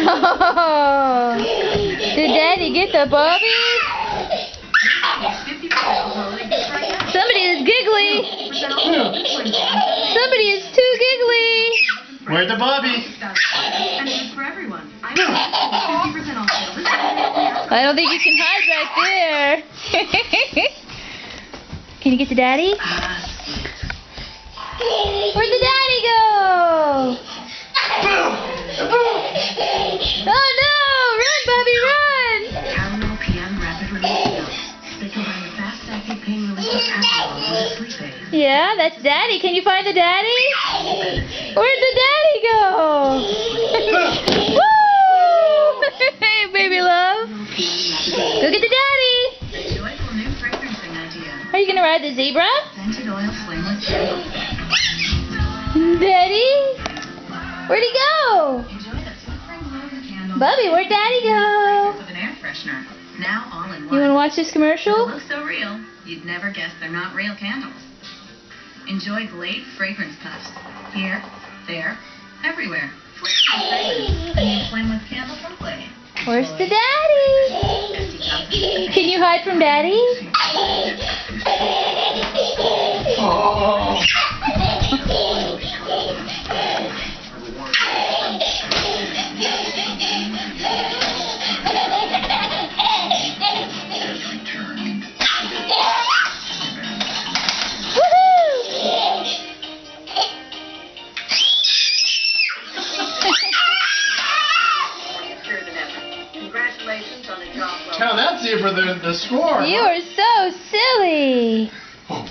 Oh, did Daddy get the Bobby? Somebody is giggly. Somebody is too giggly. Where's the Bobby? I don't think you can hide back there. Can you get to Daddy? Where'd the Daddy go? Oh no! Run, Bobby, run! Tylenol PM rapid release pills. They combine the fast-acting pain reliever Tylenol with a sleep aid. Yeah, that's Daddy. Can you find the Daddy? Where'd the Daddy go? Woo! Hey, baby love. Go get the Daddy. Joyful new fragrancing idea. Are you gonna ride the zebra? Scented oil flameless candles. Daddy? Where'd he go? Enjoy the flickering glow of the candle. Bubby, where'd Daddy go? With an air freshener. Now all in one. You wanna watch this They commercial? look so real, you'd never guess they're not real candles. Enjoy Glade fragrance puffs. Here, there, everywhere. Flickering fragrance. A new flameless candle from Glade. Where's the Daddy? Can you hide from Daddy? Congratulations on the job well Tell that zebra the score. You are so silly. Oh.